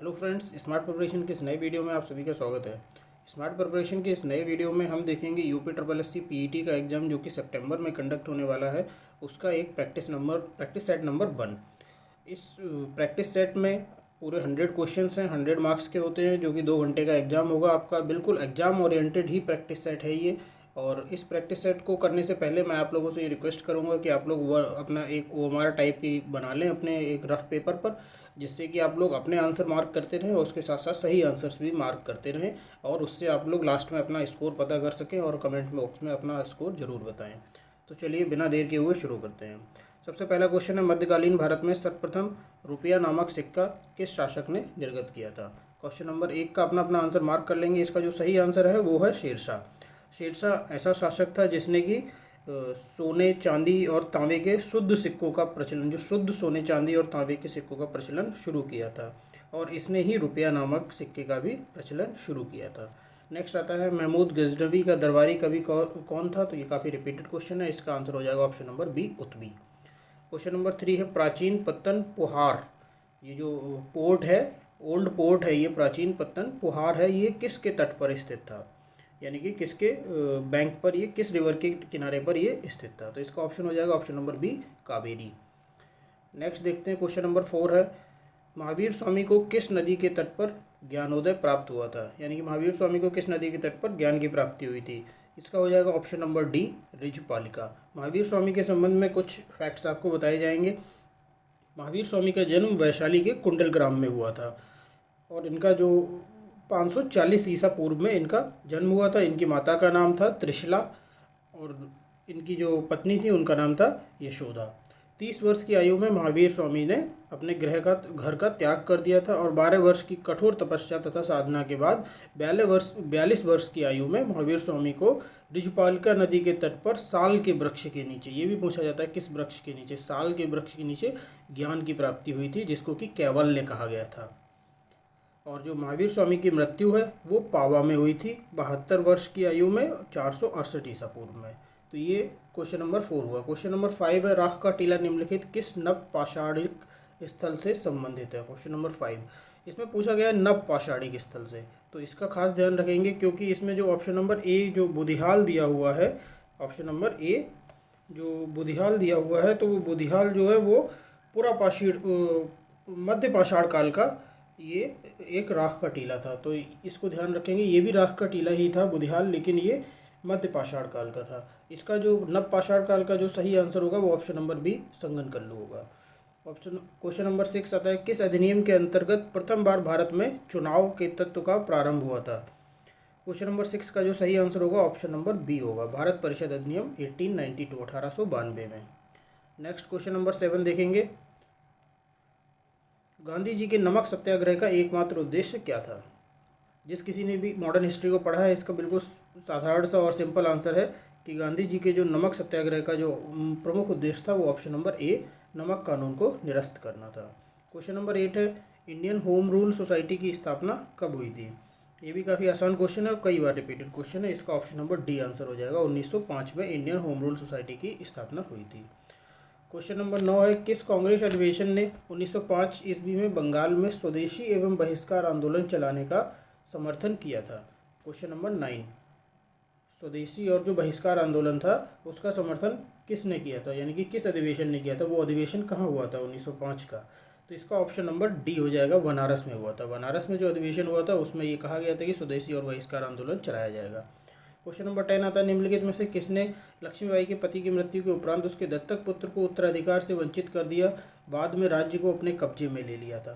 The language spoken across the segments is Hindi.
हेलो फ्रेंड्स, स्मार्ट प्रिपरेशन के इस नए वीडियो में आप सभी का स्वागत है। स्मार्ट प्रिपरेशन के इस नए वीडियो में हम देखेंगे UP triple S C PET का एग्ज़ाम जो कि सितंबर में कंडक्ट होने वाला है, उसका एक प्रैक्टिस सेट नंबर 1। इस प्रैक्टिस सेट में पूरे 100 क्वेश्चंस हैं, 100 मार्क्स के होते हैं, जो कि 2 घंटे का एग्ज़ाम होगा आपका। बिल्कुल एग्ज़ाम ओरिएंटेड ही प्रैक्टिस सेट है ये। और इस प्रैक्टिस सेट को करने से पहले मैं आप लोगों से ये रिक्वेस्ट करूँगा कि आप लोग अपना एक ओएमआर टाइप की बना लें अपने एक रफ पेपर पर, जिससे कि आप लोग अपने आंसर मार्क करते रहें और उसके साथ साथ सही आंसर्स भी मार्क करते रहें, और उससे आप लोग लास्ट में अपना स्कोर पता कर सकें और कमेंट बॉक्स में अपना स्कोर ज़रूर बताएं। तो चलिए बिना देर किए हुए शुरू करते हैं। सबसे पहला क्वेश्चन है, मध्यकालीन भारत में सर्वप्रथम रुपया नामक सिक्का किस शासक ने निर्गत किया था। क्वेश्चन नंबर 1 का अपना अपना आंसर मार्क कर लेंगे। इसका जो सही आंसर है वो है शेरशाह। शेरशाह ऐसा शासक था जिसने कि सोने चांदी और तांबे के शुद्ध सिक्कों का प्रचलन, जो शुद्ध सोने चांदी और तांबे के सिक्कों का प्रचलन शुरू किया था, और इसने ही रुपया नामक सिक्के का भी प्रचलन शुरू किया था। नेक्स्ट आता है, महमूद गजनवी का दरबारी कवि कौन था। तो ये काफ़ी रिपीटेड क्वेश्चन है, इसका आंसर हो जाएगा ऑप्शन नंबर बी, उत्बी। क्वेश्चन नंबर 3 है, प्राचीन पत्तन पुहार, ये जो पोर्ट है, ओल्ड पोर्ट है, ये प्राचीन पत्तन पुहार है, ये किसके तट पर स्थित था, यानी कि किसके बैंक पर, ये किस रिवर के किनारे पर ये स्थित था। तो इसका ऑप्शन हो जाएगा option number B, Kaveri. Next देखते हैं, क्वेश्चन नंबर 4 है, महावीर स्वामी को किस नदी के तट पर ज्ञानोदय प्राप्त हुआ था, यानी कि महावीर स्वामी को किस नदी के तट पर ज्ञान की प्राप्ति हुई थी। इसका हो जाएगा ऑप्शन नंबर डी, ऋजुपालिका। महावीर स्वामी के संबंध में कुछ फैक्ट्स आपको बताए जाएंगे। महावीर स्वामी का जन्म वैशाली के कुंडल ग्राम में हुआ था, और इनका जो 540 ईसा पूर्व में इनका जन्म हुआ था। इनकी माता का नाम था त्रिशला, और इनकी जो पत्नी थी उनका नाम था यशोदा। 30 वर्ष की आयु में महावीर स्वामी ने अपने घर का त्याग कर दिया था, और 12 वर्ष की कठोर तपस्या तथा साधना के बाद 42 वर्ष की आयु में महावीर स्वामी को ऋजुपालिका नदी के तट पर साल के वृक्ष के नीचे, ये भी पूछा जाता है किस वृक्ष के नीचे, साल के वृक्ष के नीचे ज्ञान की प्राप्ति हुई थी, जिसको कि कैवल्य कहा गया था। और जो महावीर स्वामी की मृत्यु है वो पावा में हुई थी 72 वर्ष की आयु में, 468 ईसा पूर्व में। तो ये क्वेश्चन नंबर 4 हुआ। क्वेश्चन नंबर 5 है, राख का टीला निम्नलिखित किस नव पाषाणिक स्थल से संबंधित है। क्वेश्चन नंबर 5 इसमें पूछा गया है नव पाषाणिक स्थल से, तो इसका खास ध्यान रखेंगे, क्योंकि इसमें जो ऑप्शन नंबर ए जो बुधिहाल दिया हुआ है, ऑप्शन नंबर ए जो बुधिहाल दिया हुआ है, तो वो बुधिहाल जो है वो पूरा मध्य पाषाण काल का ये एक राख का टीला था। तो इसको ध्यान रखेंगे, ये भी राख का टीला ही था बुधिहाल, लेकिन ये मध्य पाषाण काल का था। इसका जो नव पाषाण काल का जो सही आंसर होगा वो ऑप्शन नंबर बी, संगनकल्लू होगा। क्वेश्चन नंबर 6 आता है, किस अधिनियम के अंतर्गत प्रथम बार भारत में चुनाव के तत्व का प्रारंभ हुआ था। क्वेश्चन नंबर 6 का जो सही आंसर होगा ऑप्शन नंबर बी होगा, भारत परिषद अधिनियम 1892, 1892 में। नेक्स्ट क्वेश्चन नंबर 7 देखेंगे, गांधी जी के नमक सत्याग्रह का एकमात्र उद्देश्य क्या था। जिस किसी ने भी मॉडर्न हिस्ट्री को पढ़ा है, इसका बिल्कुल साधारण सा और सिंपल आंसर है कि गांधी जी के जो नमक सत्याग्रह का जो प्रमुख उद्देश्य था वो ऑप्शन नंबर ए, नमक कानून को निरस्त करना था। क्वेश्चन नंबर 8 है, इंडियन होम रूल सोसाइटी की स्थापना कब हुई थी। ये भी काफ़ी आसान क्वेश्चन है और कई बार रिपीटेड क्वेश्चन है। इसका ऑप्शन नंबर डी आंसर हो जाएगा, 1905 में इंडियन होम रूल सोसाइटी की स्थापना हुई थी। क्वेश्चन नंबर 9 है, किस कांग्रेस अधिवेशन ने 1905 ईस्वी में बंगाल में स्वदेशी एवं बहिष्कार आंदोलन चलाने का समर्थन किया था। क्वेश्चन नंबर 9, स्वदेशी और जो बहिष्कार आंदोलन था उसका समर्थन किसने किया था, यानी कि किस अधिवेशन ने किया था, वो अधिवेशन कहाँ हुआ था 1905 का। तो इसका ऑप्शन नंबर डी हो जाएगा, बनारस में हुआ था। बनारस में जो अधिवेशन हुआ था उसमें ये कहा गया था कि स्वदेशी और बहिष्कार आंदोलन चलाया जाएगा। क्वेश्चन नंबर 10 आता है, निम्नलिखित में से किसने लक्ष्मीबाई के पति की मृत्यु के उपरांत उसके दत्तक पुत्र को उत्तराधिकार से वंचित कर दिया, बाद में राज्य को अपने कब्जे में ले लिया था।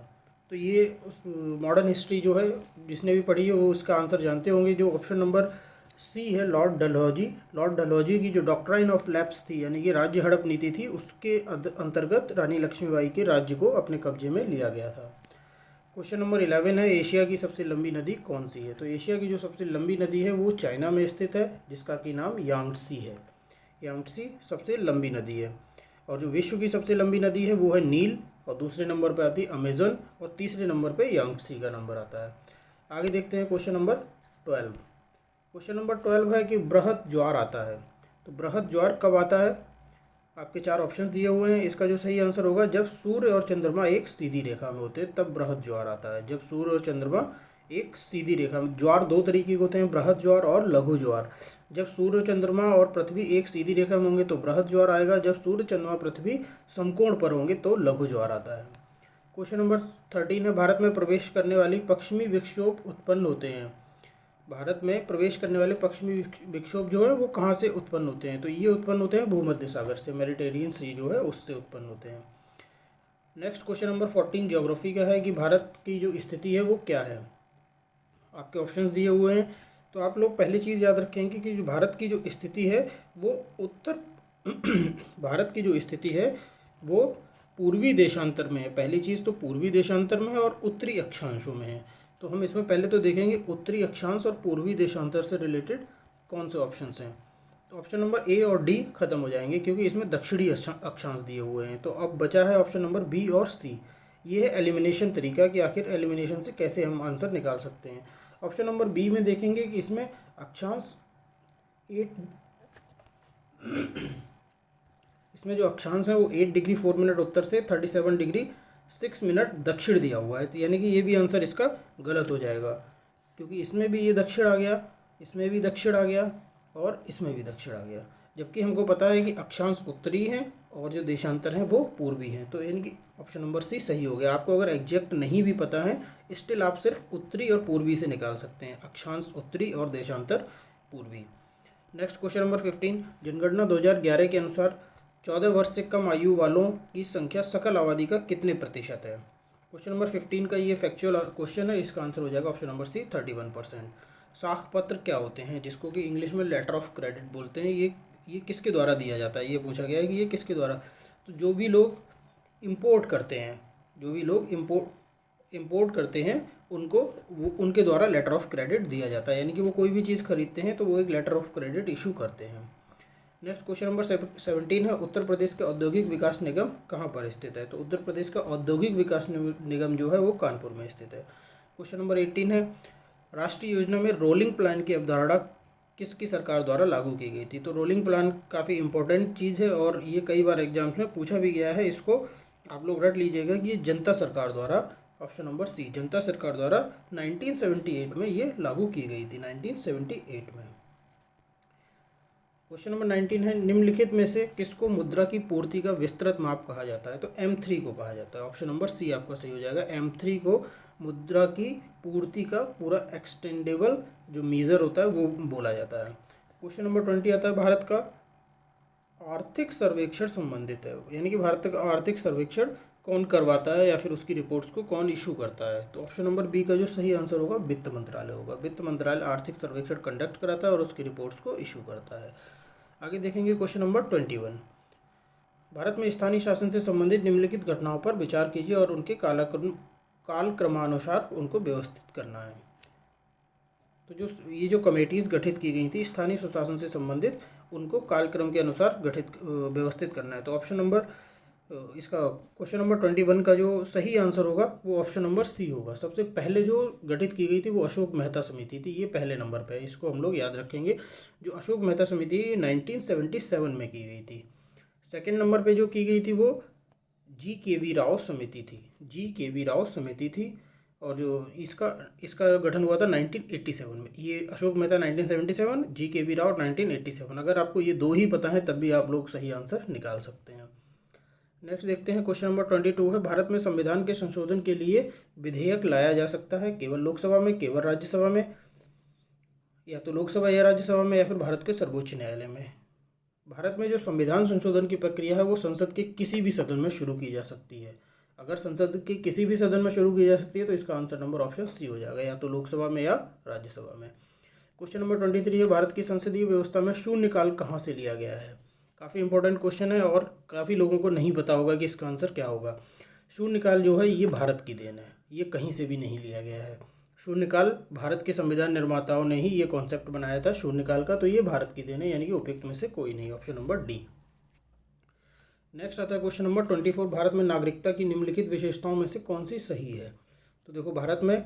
तो ये मॉडर्न हिस्ट्री जो है जिसने भी पढ़ी है वो उसका आंसर जानते होंगे। जो ऑप्शन नंबर सी है, लॉर्ड डलहौजी। लॉर्ड डलहौजी की जो डॉक्ट्राइन ऑफ लैप्स थी, यानी कि राज्य हड़प नीति थी, उसके अंतर्गत रानी लक्ष्मीबाई के राज्य को अपने कब्जे में लिया गया था। क्वेश्चन नंबर 11 है, एशिया की सबसे लंबी नदी कौन सी है। तो एशिया की जो सबसे लंबी नदी है वो चाइना में स्थित है, जिसका कि नाम यांगत्सी है। यांगत्सी सबसे लंबी नदी है। और जो विश्व की सबसे लंबी नदी है वो है नील, और दूसरे नंबर पर आती है अमेजन, और तीसरे नंबर पर यांगत्सी का नंबर आता है। आगे देखते हैं क्वेश्चन नंबर 12। क्वेश्चन नंबर 12 है कि बृहद ज्वार आता है। तो बृहद ज्वार कब आता है। आपके 4 ऑप्शन दिए हुए हैं। इसका जो सही आंसर होगा, जब सूर्य और चंद्रमा एक सीधी रेखा में होते हैं तब बृहद ज्वार आता है। जब सूर्य और चंद्रमा एक सीधी रेखा में, ज्वार 2 तरीके के होते हैं, बृहद ज्वार और लघु ज्वार। जब सूर्य चंद्रमा और पृथ्वी एक सीधी रेखा में होंगे तो बृहद ज्वार आएगा, जब सूर्य चंद्रमा पृथ्वी समकोण पर होंगे तो लघु ज्वार आता है। क्वेश्चन नंबर 13 है, भारत में प्रवेश करने वाली पश्चिमी विक्षोभ उत्पन्न होते हैं। भारत में प्रवेश करने वाले पश्चिमी विक्षोभ जो है वो कहाँ से उत्पन्न होते हैं? तो ये उत्पन्न होते हैं भूमध्य सागर से, मेडिटेरियन सी जो है उससे उत्पन्न होते हैं। नेक्स्ट क्वेश्चन नंबर 14 ज्योग्राफी का है कि भारत की जो स्थिति है वो क्या है। आपके ऑप्शंस दिए हुए हैं। तो आप लोग पहली चीज़ याद रखेंगे कि जो भारत की जो स्थिति है वो उत्तर भारत की जो स्थिति है वो पूर्वी देशांतर में है। पहली चीज़ तो पूर्वी देशांतर में है और उत्तरी अक्षांशों में है। तो हम इसमें पहले तो देखेंगे उत्तरी अक्षांश और पूर्वी देशांतर से रिलेटेड कौन से ऑप्शंस हैं। तो ऑप्शन नंबर ए और डी खत्म हो जाएंगे क्योंकि इसमें दक्षिणी अक्षांश दिए हुए हैं। तो अब बचा है ऑप्शन नंबर बी और सी। ये है एलिमिनेशन तरीका कि आखिर एलिमिनेशन से कैसे हम आंसर निकाल सकते हैं। ऑप्शन नंबर बी में देखेंगे कि इसमें अक्षांश 8 इसमें जो अक्षांश है वो 8 डिग्री 4 मिनट उत्तर से 37 डिग्री 6 मिनट दक्षिण दिया हुआ है। तो यानी कि ये भी आंसर इसका गलत हो जाएगा क्योंकि इसमें भी ये दक्षिण आ गया, इसमें भी दक्षिण आ गया और इसमें भी दक्षिण आ गया, जबकि हमको पता है कि अक्षांश उत्तरी हैं और जो देशांतर हैं वो पूर्वी हैं। तो यानी कि ऑप्शन नंबर सी सही हो गया। आपको अगर एग्जैक्ट नहीं भी पता है स्टिल आप सिर्फ उत्तरी और पूर्वी से निकाल सकते हैं, अक्षांश उत्तरी और देशांतर पूर्वी। नेक्स्ट क्वेश्चन नंबर 15, जनगणना 2011 के अनुसार 14 वर्ष से कम आयु वालों की संख्या सकल आबादी का कितने प्रतिशत है? क्वेश्चन नंबर 15 का ये फैक्चुअल क्वेश्चन है, इसका आंसर हो जाएगा ऑप्शन नंबर सी 31%। साख पत्र क्या होते हैं, जिसको कि इंग्लिश में लेटर ऑफ क्रेडिट बोलते हैं, ये किसके द्वारा दिया जाता है? ये पूछा गया है कि ये किसके द्वारा। तो जो भी लोग इम्पोर्ट करते हैं, जो भी लोग इम्पोर्ट करते हैं उनको उनके द्वारा लेटर ऑफ क्रेडिट दिया जाता है। यानी कि वो कोई भी चीज़ खरीदते हैं तो वो एक लेटर ऑफ क्रेडिट इशू करते हैं। नेक्स्ट क्वेश्चन नंबर 17 है, उत्तर प्रदेश का औद्योगिक विकास निगम कहाँ पर स्थित है? तो उत्तर प्रदेश का औद्योगिक विकास निगम जो है वो कानपुर में स्थित है। क्वेश्चन नंबर 18 है, राष्ट्रीय योजना में रोलिंग प्लान की अवधारणा किसकी सरकार द्वारा लागू की गई थी? तो रोलिंग प्लान काफ़ी इंपॉर्टेंट चीज़ है और ये कई बार एग्जाम्स में पूछा भी गया है। इसको आप लोग रट लीजिएगा कि ये जनता सरकार द्वारा, ऑप्शन नंबर सी, जनता सरकार द्वारा 1978 में ये लागू की गई थी, 1978 में। क्वेश्चन नंबर 19 है, निम्नलिखित में से किसको मुद्रा की पूर्ति का विस्तृत माप कहा जाता है? तो M3 को कहा जाता है। ऑप्शन नंबर सी आपका सही हो जाएगा। M3 को मुद्रा की पूर्ति का पूरा एक्सटेंडेबल जो मेजर होता है वो बोला जाता है। क्वेश्चन नंबर 20 आता है, भारत का आर्थिक सर्वेक्षण संबंधित है, यानी कि भारत का आर्थिक सर्वेक्षण कौन करवाता है या फिर उसकी रिपोर्ट्स को कौन इशू करता है? तो ऑप्शन नंबर बी का जो सही आंसर होगा वित्त मंत्रालय होगा। वित्त मंत्रालय आर्थिक सर्वेक्षण कंडक्ट कराता है और उसकी रिपोर्ट्स को इशू करता है। आगे देखेंगे क्वेश्चन नंबर 21, भारत में स्थानीय शासन से संबंधित निम्नलिखित घटनाओं पर विचार कीजिए और उनके कालक्रमानुसार उनको व्यवस्थित करना है। तो ये जो कमेटीज़ गठित की गई थी स्थानीय सुशासन से संबंधित, उनको कालक्रम के अनुसार व्यवस्थित करना है। तो ऑप्शन नंबर इसका क्वेश्चन नंबर 21 का जो सही आंसर होगा वो ऑप्शन नंबर सी होगा। सबसे पहले जो गठित की गई थी वो अशोक मेहता समिति थी, ये पहले नंबर पे है, इसको हम लोग याद रखेंगे। जो अशोक मेहता समिति 1977 में की गई थी। सेकंड नंबर पे जो की गई थी वो GKV राव समिति थी, GKV राव समिति थी। और जो इसका गठन हुआ था 1987 में। ये अशोक मेहता 1977, GKV राव 1987। अगर आपको ये दो ही पता है तब भी आप लोग सही आंसर निकाल सकते हैं। नेक्स्ट देखते हैं क्वेश्चन नंबर 22 है, भारत में संविधान के संशोधन के लिए विधेयक लाया जा सकता है केवल लोकसभा में, केवल राज्यसभा में, या तो लोकसभा या राज्यसभा में, या फिर भारत के सर्वोच्च न्यायालय में? भारत में जो संविधान संशोधन की प्रक्रिया है वो संसद के किसी भी सदन में शुरू की जा सकती है। अगर संसद के किसी भी सदन में शुरू की जा सकती है तो इसका आंसर नंबर ऑप्शन सी हो जाएगा, या तो लोकसभा में या राज्यसभा में। क्वेश्चन नंबर 23 है, भारत की संसदीय व्यवस्था में शून्यकाल कहाँ से लिया गया है? काफ़ी इंपॉर्टेंट क्वेश्चन है और काफ़ी लोगों को नहीं पता होगा कि इसका आंसर क्या होगा। शून्यकाल जो है ये भारत की देन है, ये कहीं से भी नहीं लिया गया है। शून्यकाल भारत के संविधान निर्माताओं ने ही ये कॉन्सेप्ट बनाया था शून्यकाल का, तो ये भारत की देन है, यानी कि उपयुक्त में से कोई नहीं, ऑप्शन नंबर डी। नेक्स्ट आता है क्वेश्चन नंबर 24, भारत में नागरिकता की निम्नलिखित विशेषताओं में से कौन सी सही है? तो देखो, भारत में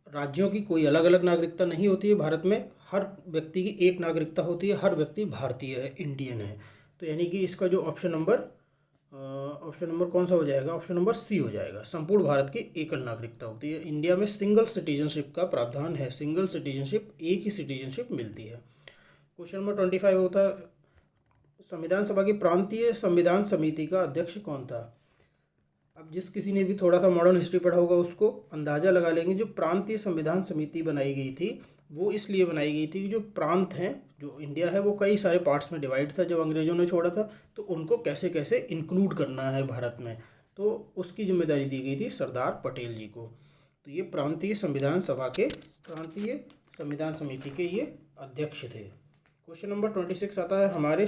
राज्यों की कोई अलग अलग नागरिकता नहीं होती है। भारत में हर व्यक्ति की एक नागरिकता होती है, हर व्यक्ति भारतीय है, इंडियन है। तो यानी कि इसका जो ऑप्शन नंबर कौन सा हो जाएगा, ऑप्शन नंबर सी हो जाएगा। संपूर्ण भारत की एकल नागरिकता होती है। इंडिया में सिंगल सिटीजनशिप का प्रावधान है, सिंगल सिटीजनशिप, एक ही सिटीजनशिप मिलती है। क्वेश्चन नंबर 25 होता है संविधान सभा की प्रांतीय संविधान समिति का अध्यक्ष कौन था। अब जिस किसी ने भी थोड़ा सा मॉडर्न हिस्ट्री पढ़ा होगा उसको अंदाज़ा लगा लेंगे, जो प्रांतीय संविधान समिति बनाई गई थी वो इसलिए बनाई गई थी कि जो प्रांत हैं, जो इंडिया है वो कई सारे पार्ट्स में डिवाइड था जब अंग्रेज़ों ने छोड़ा था, तो उनको कैसे कैसे इंक्लूड करना है भारत में, तो उसकी जिम्मेदारी दी गई थी सरदार पटेल जी को। तो ये प्रांतीय संविधान सभा के, प्रांतीय संविधान समिति के ये अध्यक्ष थे। क्वेश्चन नंबर 26 आता है हमारे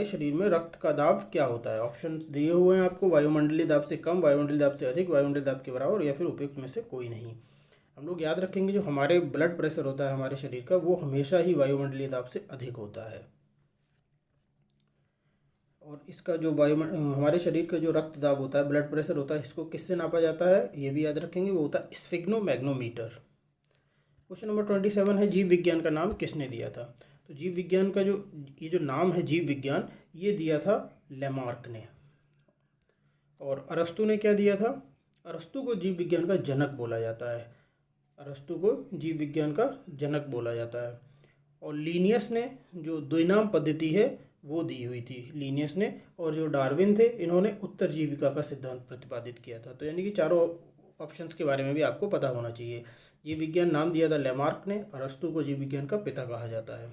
शरीर में रक्त का दाब क्या होता है। ऑप्शन दिए हुए हैं आपको, वायुमंडलीय दाब से कम, वायुमंडलीय दाब से अधिक, वायुमंडलीय दाब के बराबर, या फिर उपयुक्त में से कोई नहीं। हम लोग याद रखेंगे जो हमारे ब्लड प्रेशर होता है हमारे शरीर का, वो हमेशा ही वायुमंडलीय दाब से अधिक होता है। और इसका जो हमारे शरीर का जो रक्त दाब होता है, ब्लड प्रेशर होता है, इसको किससे नापा जाता है ये भी याद रखेंगे, वो होता है स्फिग्नोमैग्नोमीटर। क्वेश्चन नंबर 27 है जीव विज्ञान का नाम किसने दिया था। तो जीव विज्ञान का जो नाम है जीव विज्ञान, ये दिया था लेमार्क ने। और अरस्तु ने क्या दिया था, अरस्तु को जीव विज्ञान का जनक बोला जाता है, अरस्तु को जीव विज्ञान का जनक बोला जाता है। और लीनियस ने जो द्विनाम पद्धति है वो दी हुई थी, लीनियस ने। और जो डार्विन थे इन्होंने उत्तरजीविका का सिद्धांत प्रतिपादित किया था। तो यानी कि चारों ऑप्शंस के बारे में भी आपको पता होना चाहिए। जीव विज्ञान नाम दिया था लेमार्क ने, अरस्तु को जीव विज्ञान का पिता कहा जाता है।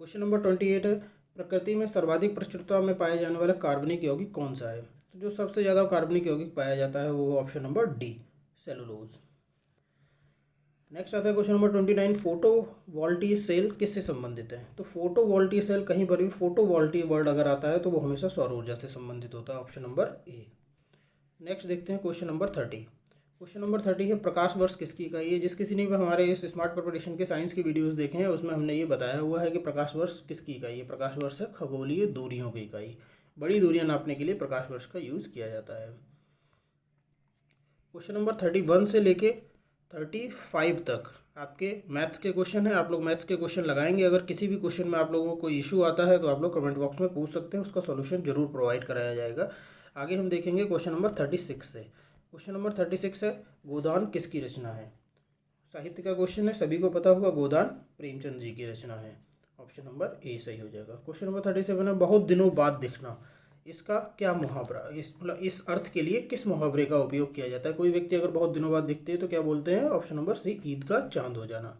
क्वेश्चन नंबर 28 है प्रकृति में सर्वाधिक प्रचुरता में पाया जाने वाला कार्बनिक यौगिक कौन सा है। तो जो सबसे ज़्यादा कार्बनिक यौगिक पाया जाता है वो option number D, cellulose. Next आता है क्वेश्चन नंबर 29, फोटोवोल्टिक सेल किससे संबंधित है। तो फोटोवोल्टिक सेल, कहीं पर भी फोटोवोल्टिक वर्ड अगर आता है तो वो हमेशा सौर ऊर्जा से संबंधित होता है, ऑप्शन नंबर ए। नेक्स्ट देखते हैं क्वेश्चन नंबर 30। क्वेश्चन नंबर 30 है प्रकाश वर्ष किसकी इकाई है। जिस किसी ने भी हमारे इस स्मार्ट प्रिपरेशन के साइंस की वीडियोस देखे हैं उसमें हमने ये बताया हुआ है कि प्रकाश वर्ष किसकी इकाई है। प्रकाश वर्ष है खगोलीय दूरियों की इकाई, बड़ी दूरियां नापने के लिए प्रकाश वर्ष का यूज़ किया जाता है। क्वेश्चन नंबर 31 से लेके 35 तक आपके मैथ्स के क्वेश्चन है। आप लोग मैथ्स के क्वेश्चन लगाएंगे। अगर किसी भी क्वेश्चन में आप लोगों को कोई इशू आता है तो आप लोग कमेंट बॉक्स में पूछ सकते हैं, उसका सॉल्यूशन जरूर प्रोवाइड कराया जाएगा। आगे हम देखेंगे क्वेश्चन नंबर 36 से। क्वेश्चन नंबर 36 है गोदान किसकी रचना है। साहित्य का क्वेश्चन है, सभी को पता होगा, गोदान प्रेमचंद जी की रचना है, ऑप्शन नंबर ए सही हो जाएगा। क्वेश्चन नंबर 37 है बहुत दिनों बाद दिखना, इसका क्या मुहावरा, इस अर्थ के लिए किस मुहावरे का उपयोग किया जाता है। कोई व्यक्ति अगर बहुत दिनों बाद दिखते हैं तो क्या बोलते हैं, ऑप्शन नंबर सी, ईद का चांद हो जाना।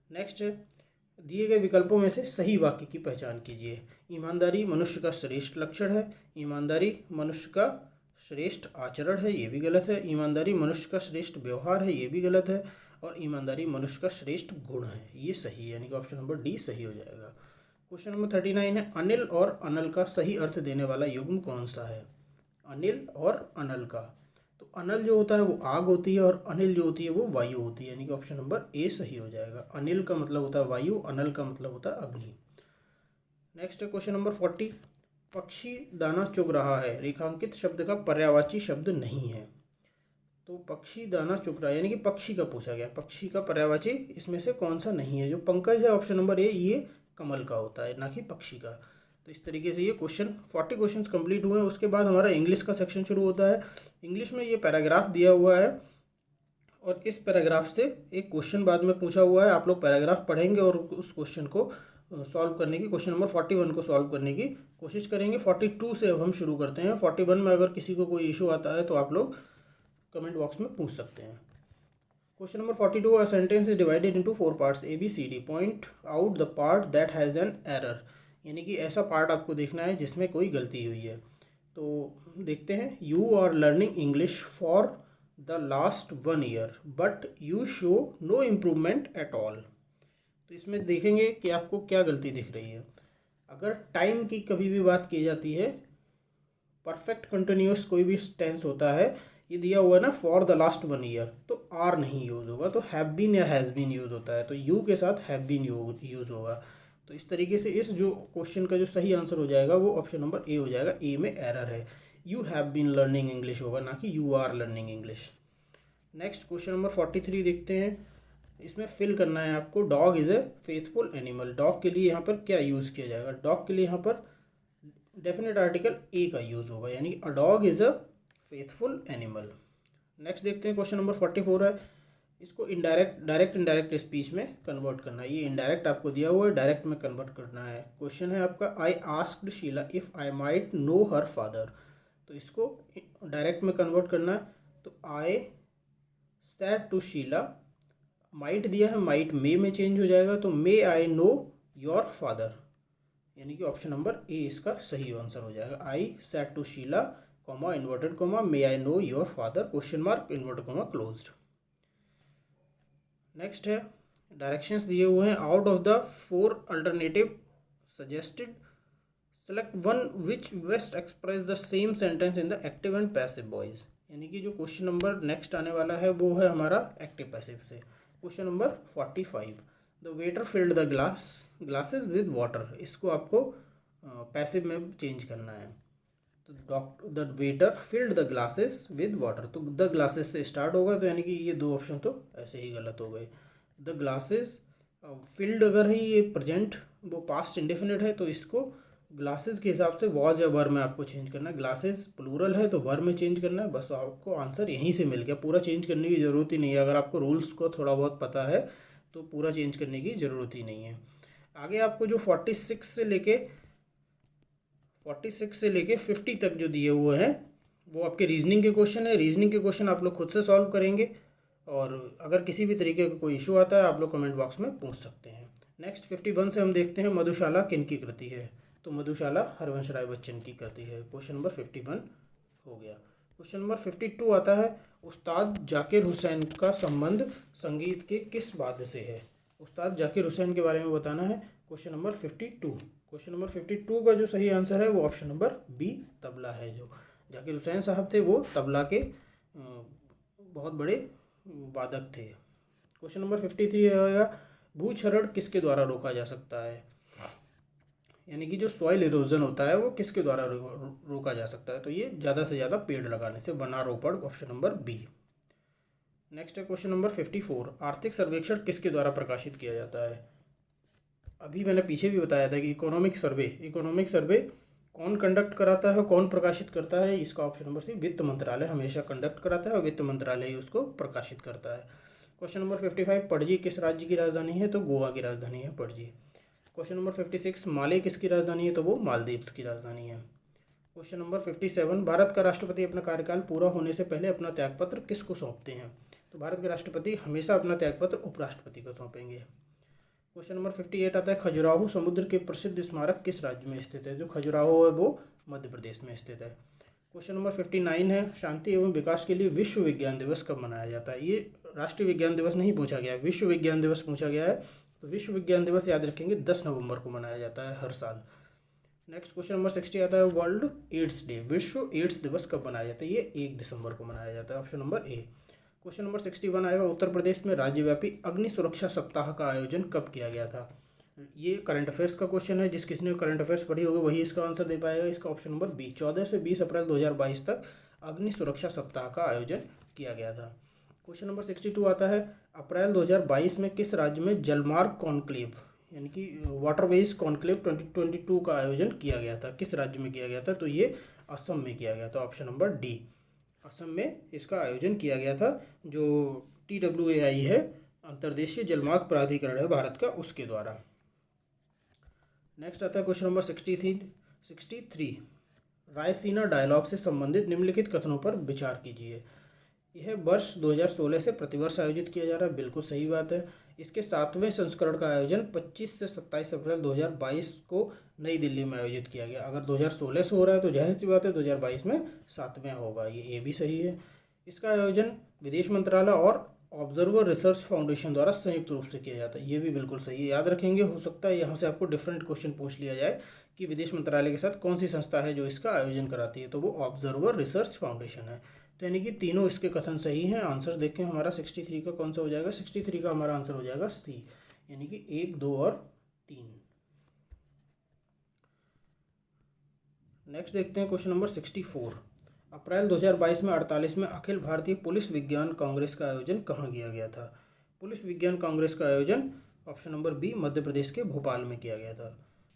नेक्स्ट है दिए गए विकल्पों में से सही वाक्य की पहचान कीजिए। ईमानदारी मनुष्य का श्रेष्ठ लक्षण है, ईमानदारी मनुष्य का श्रेष्ठ आचरण है, ये भी गलत है। ईमानदारी मनुष्य का श्रेष्ठ व्यवहार है, ये भी गलत है। और ईमानदारी मनुष्य का श्रेष्ठ गुण है, ये सही है, यानी कि ऑप्शन नंबर डी सही हो जाएगा। क्वेश्चन नंबर 39 है अनिल और अनल का सही अर्थ देने वाला युग्म कौन सा है। अनिल और अनल का, तो अनल जो होता है वो आग होती है और अनिल जो होती है वो वायु होती है, यानी कि ऑप्शन नंबर ए सही हो जाएगा। अनिल का मतलब होता है वायु, अनल का मतलब होता है अग्नि। नेक्स्ट है क्वेश्चन नंबर 40, पक्षी दाना चुग रहा है रेखांकित शब्द का पर्यायवाची शब्द नहीं है। तो पक्षी दाना चुग रहा है यानी कि पक्षी का पूछा गया, पक्षी का पर्यायवाची इसमें से कौन सा नहीं है। जो पंकज है ऑप्शन नंबर ए, ये कमल का होता है ना कि पक्षी का। तो इस तरीके से ये 40 क्वेश्चन कंप्लीट हुए हैं। उसके बाद हमारा इंग्लिश का सेक्शन शुरू होता है। इंग्लिश में ये पैराग्राफ दिया हुआ है और इस पैराग्राफ से एक क्वेश्चन बाद में पूछा हुआ है। आप लोग पैराग्राफ पढ़ेंगे और उस क्वेश्चन को सॉल्व करने की, क्वेश्चन नंबर 41 को सॉल्व करने की कोशिश करेंगे। 42 से अब हम शुरू करते हैं। 41 में अगर किसी को कोई इशू आता है तो आप लोग कमेंट बॉक्स में पूछ सकते हैं। Question number 42, a sentence is divided into 4 parts A B C D, point out the part that has an error, यानी कि ऐसा पार्ट आपको देखना है जिसमें कोई गलती हुई है। तो देखते हैं, you are learning English for the last 1 year but you show no improvement at all. तो इसमें देखेंगे कि आपको क्या गलती दिख रही है। अगर टाइम की कभी भी बात की जाती है, परफेक्ट कंटिन्यूस कोई भी टेंस होता है, ये दिया हुआ है ना फॉर द लास्ट 1 ईयर, तो आर नहीं यूज़ होगा, तो हैव बीन या हैज़ बीन यूज़ होता है, तो यू के साथ हैव बीन यूज़ होगा। तो इस तरीके से इस जो क्वेश्चन का जो सही आंसर हो जाएगा वो ऑप्शन नंबर ए हो जाएगा। ए में एरर है, you have been learning English होगा, ना कि you are learning English. Next question number 43 देखते हैं। इसमें फिल करना है आपको, dog is a faithful animal. Dog के लिए यहाँ पर क्या यूज़ किया जाएगा? डॉग के लिए यहाँ पर डेफिनेट आर्टिकल ए का यूज़ होगा, यानी कि a dog is a faithful animal. Next देखते हैं, क्वेश्चन नंबर 44 है। इसको डायरेक्ट इनडायरेक्ट स्पीच में कन्वर्ट करना है। ये इनडायरेक्ट आपको दिया हुआ है, डायरेक्ट में कन्वर्ट करना है। क्वेश्चन है आपका, I asked Sheela if I might know her father. तो इसको डायरेक्ट में कन्वर्ट करना है। तो I said to Sheela, might दिया है, माइट मे में चेंज हो जाएगा, तो may I know your father, यानी कि ऑप्शन नंबर ए इसका सही आंसर हो जाएगा। I said to Sheela, comma inverted comma, may I know your father, question mark, inverted comma closed. Next है, डायरेक्शंस दिए हुए हैं। Out of the 4 alternative suggested select one which best express the same sentence in the active and passive voice. यानी कि जो क्वेश्चन नंबर नेक्स्ट आने वाला है वो है हमारा एक्टिव पैसिव से। Question number 45, the waiter filled the glasses with water. इसको आपको पैसिव में चेंज करना है। तो the waiter filled the glasses with water, तो द ग्लासेस से स्टार्ट होगा, तो यानी कि ये 2 ऑप्शन तो ऐसे ही गलत हो गए। द ग्लासेस फिल्ड अगर है ये प्रेजेंट, वो पास्ट इंडेफिनिट है, तो इसको ग्लासेस के हिसाब से वॉज या वर में आपको चेंज करना है। ग्लासेस प्लूरल है तो वर में चेंज करना है। बस आपको आंसर यहीं से मिल गया, पूरा चेंज करने की ज़रूरत ही नहीं है। अगर आपको रूल्स को थोड़ा बहुत पता है तो पूरा चेंज करने की ज़रूरत ही नहीं है। आगे आपको जो 46 से लेके 50 तक जो दिए हुए हैं वो आपके रीजनिंग के क्वेश्चन है। रीजनिंग के क्वेश्चन आप लोग खुद से सॉल्व करेंगे, और अगर किसी भी तरीके का कोई इशू आता है आप लोग कमेंट बॉक्स में पूछ सकते हैं। नेक्स्ट 51 से हम देखते हैं, मधुशाला किन की कृति है? तो मधुशाला हरवंश राय बच्चन की कृति है। क्वेश्चन नंबर 51 हो गया। क्वेश्चन नंबर 52 आता है, उस्ताद जाकिर हुसैन का संबंध संगीत के किस वाद्य से है? उस्ताद जाकिर हुसैन के बारे में बताना है। क्वेश्चन नंबर 52, क्वेश्चन नंबर 52 का जो सही आंसर है वो ऑप्शन नंबर बी, तबला है। जो जाकिर हुसैन साहब थे वो तबला के बहुत बड़े वादक थे। क्वेश्चन नंबर 53 आएगा, भूक्षरण किसके द्वारा रोका जा सकता है? यानी कि जो सॉइल इरोजन होता है वो किसके द्वारा रोका जा सकता है? तो ये ज़्यादा से ज़्यादा पेड़ लगाने से, वनारोपण, ऑप्शन नंबर बी। नेक्स्ट है क्वेश्चन नंबर 54, आर्थिक सर्वेक्षण किसके द्वारा प्रकाशित किया जाता है? अभी मैंने पीछे भी बताया था कि इकोनॉमिक सर्वे कौन कंडक्ट कराता है, कौन प्रकाशित करता है? इसका ऑप्शन नंबर सी, वित्त मंत्रालय हमेशा कंडक्ट कराता है और वित्त मंत्रालय ही उसको प्रकाशित करता है। क्वेश्चन नंबर 55, पणजी किस राज्य की राजधानी है? तो गोवा की राजधानी है पणजी। क्वेश्चन नंबर 56, माले किसकी राजधानी है? तो वो मालदीव्स की राजधानी है। क्वेश्चन नंबर 57, भारत का राष्ट्रपति अपना कार्यकाल पूरा होने से पहले अपना त्यागपत्र किसको सौंपते हैं? तो भारत के राष्ट्रपति हमेशा अपना त्यागपत्र उपराष्ट्रपति को सौंपेंगे। क्वेश्चन नंबर 58 आता है, खजुराहो समुद्र के प्रसिद्ध स्मारक किस राज्य में स्थित है? जो खजुराहो है वो मध्य प्रदेश में स्थित है। क्वेश्चन नंबर 59 है, शांति एवं विकास के लिए विश्व विज्ञान दिवस कब मनाया जाता है? ये राष्ट्रीय विज्ञान दिवस नहीं पूछा गया है, विश्व विज्ञान दिवस पूछा गया है। तो विश्व विज्ञान दिवस याद रखेंगे 10 नवंबर को मनाया जाता है हर साल। नेक्स्ट क्वेश्चन नंबर 60 आता है, वर्ल्ड एड्स डे, विश्व एड्स दिवस कब मनाया जाता है? ये 1 दिसंबर को मनाया जाता है, option number A. Question number 61 आएगा, उत्तर प्रदेश में राज्यव्यापी अग्नि सुरक्षा सप्ताह का आयोजन कब किया गया था? ये करंट अफेयर्स का क्वेश्चन है, किसने करंट अफेयर्स पढ़ी होगी वही इसका आंसर दे पाएगा। इसका ऑप्शन नंबर बी, 14 से 20 अप्रैल 2022 तक अग्नि सुरक्षा सप्ताह का आयोजन किया गया था। क्वेश्चन नंबर 62 आता है, अप्रैल 2022 में किस राज्य में जलमार्ग कॉन्क्लेव, यानी कि वाटरवेज कॉन्क्लेव 2022 का आयोजन किया गया था? किस राज्य में किया गया था? तो ये असम में किया गया था, ऑप्शन नंबर डी, असम में इसका आयोजन किया गया था। जो TWAI है, अंतर्देशीय जलमार्ग प्राधिकरण है भारत का, उसके द्वारा। नेक्स्ट आता है क्वेश्चन नंबर 63, रायसीना डायलॉग से संबंधित निम्नलिखित कथनों पर विचार कीजिए। यह वर्ष 2016 से प्रतिवर्ष आयोजित किया जा रहा है, बिल्कुल सही बात है। इसके 7वें संस्करण का आयोजन 25 से 27 अप्रैल 2022 को नई दिल्ली में आयोजित किया गया। अगर 2016 से हो रहा है तो जाहिर सी बात है 2022 में 7वें होगा, ये भी सही है। इसका आयोजन विदेश मंत्रालय और ऑब्जर्वर रिसर्च फाउंडेशन द्वारा संयुक्त रूप से किया जाता है, ये भी बिल्कुल सही है, याद रखेंगे। हो सकता है यहाँ से आपको डिफरेंट क्वेश्चन पूछ लिया जाए कि विदेश मंत्रालय के साथ कौन सी संस्था है जो इसका आयोजन कराती है, तो वो ऑब्जर्वर रिसर्च फाउंडेशन है। तो यानी कि तीनों इसके कथन सही हैं। आंसर देखें हमारा 63 का कौन सा हो जाएगा? 63 का हमारा आंसर हो जाएगा सी, यानी कि 1, 2 और 3। नेक्स्ट देखते हैं क्वेश्चन नंबर 64, अप्रैल 2022 में 48वें अखिल भारतीय पुलिस विज्ञान कांग्रेस का आयोजन कहाँ किया गया था? पुलिस विज्ञान कांग्रेस का आयोजन option number B Madhya Pradesh के भोपाल में किया गया था।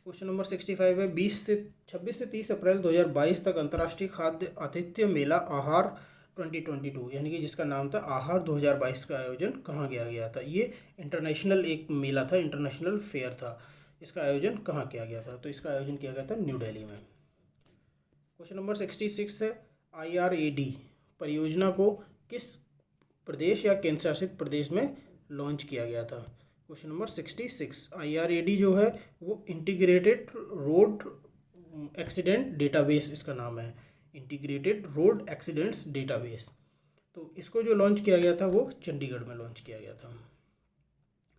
क्वेश्चन नंबर 65 है 26 से 30 अप्रैल 2022 तक अंतर्राष्ट्रीय खाद्य आतिथ्य मेला आहार 2022 यानी कि जिसका नाम था आहार 2022 का आयोजन कहाँ किया गया था। ये इंटरनेशनल एक मेला था, इंटरनेशनल फेयर था। इसका आयोजन कहाँ किया गया था, तो इसका आयोजन किया गया था न्यू दिल्ली में। क्वेश्चन नंबर 66 है IRAD परियोजना को किस प्रदेश या केंद्र शासित प्रदेश में लॉन्च किया गया था। क्वेश्चन नंबर 66 IRAD जो है वो इंटीग्रेटेड रोड एक्सीडेंट डेटाबेस इसका नाम है, इंटीग्रेटेड रोड एक्सीडेंट्स डेटाबेस। तो इसको जो लॉन्च किया गया था वो चंडीगढ़ में लॉन्च किया गया था।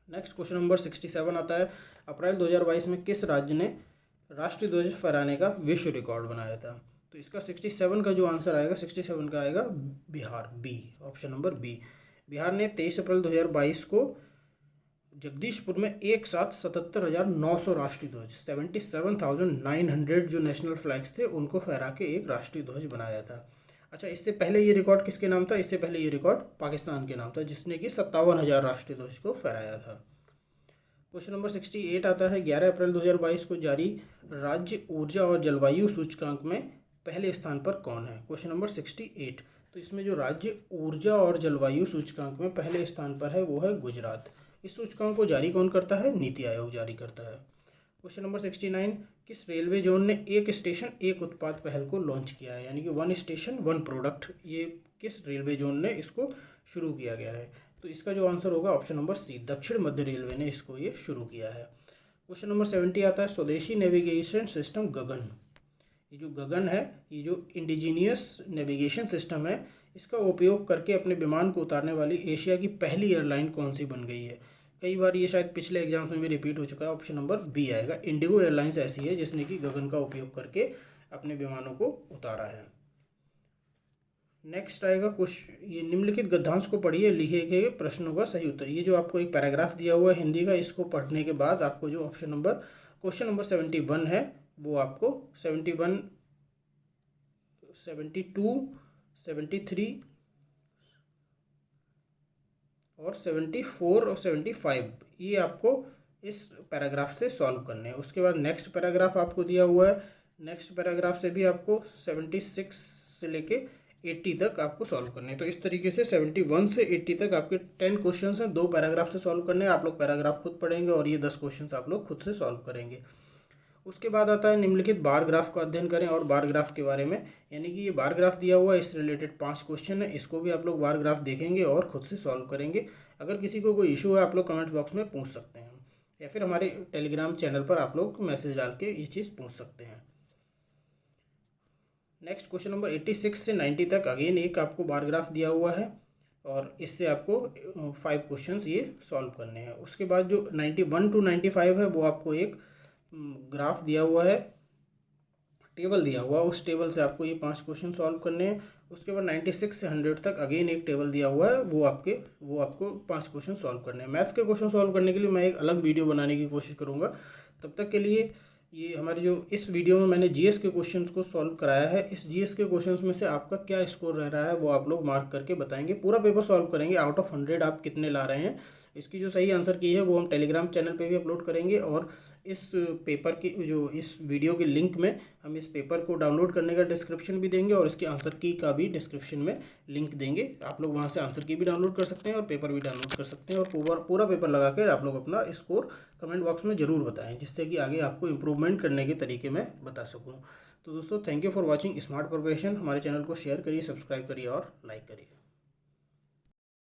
नेक्स्ट क्वेश्चन नंबर 67 आता है अप्रैल 2022 में किस राज्य ने राष्ट्रीय ध्वज फहराने का विश्व रिकॉर्ड बनाया था। तो इसका 67 का जो आंसर आएगा 67 का आएगा Bihar, B, option number B. Bihar ने 23 अप्रैल 2022 को जगदीशपुर में एक साथ 77,900 राष्ट्रीय ध्वज 77,900 जो नेशनल फ्लैग्स थे उनको फहरा के एक राष्ट्रीय ध्वज बनाया था। अच्छा, इससे पहले ये रिकॉर्ड किसके नाम था, इससे पहले ये रिकॉर्ड पाकिस्तान के नाम था जिसने कि 57,000 राष्ट्रीय ध्वज को फहराया था। क्वेश्चन नंबर 68 आता है 11 अप्रैल 2022 को जारी राज्य ऊर्जा और जलवायु सूचकांक में पहले स्थान पर कौन है। क्वेश्चन नंबर 68, तो इसमें जो राज्य ऊर्जा और जलवायु सूचकांक में पहले स्थान पर है वो है गुजरात। इस सूचकांक को जारी कौन करता है, नीति आयोग जारी करता है। क्वेश्चन नंबर 69, किस रेलवे जोन ने एक स्टेशन एक उत्पाद पहल को लॉन्च किया है, यानी कि वन स्टेशन वन प्रोडक्ट, ये किस रेलवे जोन ने इसको शुरू किया गया है। तो इसका जो आंसर होगा ऑप्शन नंबर सी, दक्षिण मध्य रेलवे ने इसको ये शुरू किया है। क्वेश्चन नंबर 70 आता है स्वदेशी नेविगेशन सिस्टम गगन। ये जो गगन है ये जो इंडिजीनियस नेविगेशन सिस्टम है इसका उपयोग करके अपने विमान को उतारने वाली एशिया की पहली एयरलाइन कौन सी बन गई है। कई बार ये शायद पिछले एग्जाम्स में भी रिपीट हो चुका है, ऑप्शन नंबर बी आएगा। इंडिगो एयरलाइंस ऐसी है जिसने कि गगन का उपयोग करके अपने विमानों को उतारा है। नेक्स्ट आएगा कुछ ये निम्नलिखित गद्यांश को पढ़िए, लिखे गए प्रश्नों का सही उत्तर। ये जो आपको एक पैराग्राफ दिया हुआ है हिंदी का, इसको पढ़ने के बाद आपको जो क्वेश्चन नंबर 71 है वो आपको 71, 72, 73 और 74 और 75 ये आपको इस पैराग्राफ से सॉल्व करने हैं। उसके बाद नेक्स्ट पैराग्राफ आपको दिया हुआ है, नेक्स्ट पैराग्राफ से भी आपको 76 से लेके 80 तक आपको सॉल्व करने हैं। तो इस तरीके से 71 से 80 तक आपके 10 क्वेश्चन हैं, 2 पैराग्राफ से सॉल्व करने हैं। आप लोग पैराग्राफ खुद पढ़ेंगे और ये 10 क्वेश्चन आप लोग खुद से सॉल्व करेंगे। उसके बाद आता है निम्नलिखित बार ग्राफ का अध्ययन करें और बार ग्राफ के बारे में, यानी कि ये बार ग्राफ दिया हुआ है इससे रिलेटेड 5 क्वेश्चन है, इसको भी आप लोग बार ग्राफ देखेंगे और खुद से सॉल्व करेंगे। अगर किसी को कोई इशू है आप लोग कमेंट बॉक्स में पूछ सकते हैं या फिर हमारे टेलीग्राम चैनल पर आप लोग मैसेज डाल के ये चीज़ पूछ सकते हैं। नेक्स्ट क्वेश्चन नंबर 86 से 90 तक अगेन एक आपको बार ग्राफ दिया हुआ है और इससे आपको 5 क्वेश्चंस ये सॉल्व करने हैं। उसके बाद जो 91 to 95 है वो आपको एक ग्राफ दिया हुआ है, टेबल दिया हुआ, उस टेबल से आपको ये 5 क्वेश्चन सॉल्व करने हैं। उसके बाद 96 से 100 तक अगेन एक टेबल दिया हुआ है, वो आपको 5 क्वेश्चन सॉल्व करने हैं। मैथ्स के क्वेश्चन सॉल्व करने के लिए मैं एक अलग वीडियो बनाने की कोशिश करूँगा। तब तक के लिए ये हमारे जो इस वीडियो में मैंने जीएस के क्वेश्चंस को सॉल्व कराया है, इस जीएस के क्वेश्चंस में से आपका क्या स्कोर रह रहा है वो आप लोग मार्क करके बताएंगे। पूरा पेपर सॉल्व करेंगे, आउट ऑफ 100 आप कितने ला रहे हैं। इसकी जो सही आंसर की है वो हम टेलीग्राम चैनल पे भी अपलोड करेंगे और इस पेपर की जो इस वीडियो के लिंक में हम इस पेपर को डाउनलोड करने का डिस्क्रिप्शन भी देंगे और इसके आंसर की का भी डिस्क्रिप्शन में लिंक देंगे। आप लोग वहां से आंसर की भी डाउनलोड कर सकते हैं और पेपर भी डाउनलोड कर सकते हैं और पूरा पेपर लगा कर आप लोग अपना स्कोर कमेंट बॉक्स में ज़रूर बताएं, जिससे कि आगे आपको इम्प्रूवमेंट करने के तरीके मैं बता सकूँ। तो दोस्तों thank you for watching smart preparation. हमारे चैनल को शेयर करिए, सब्सक्राइब करिए और लाइक करिए।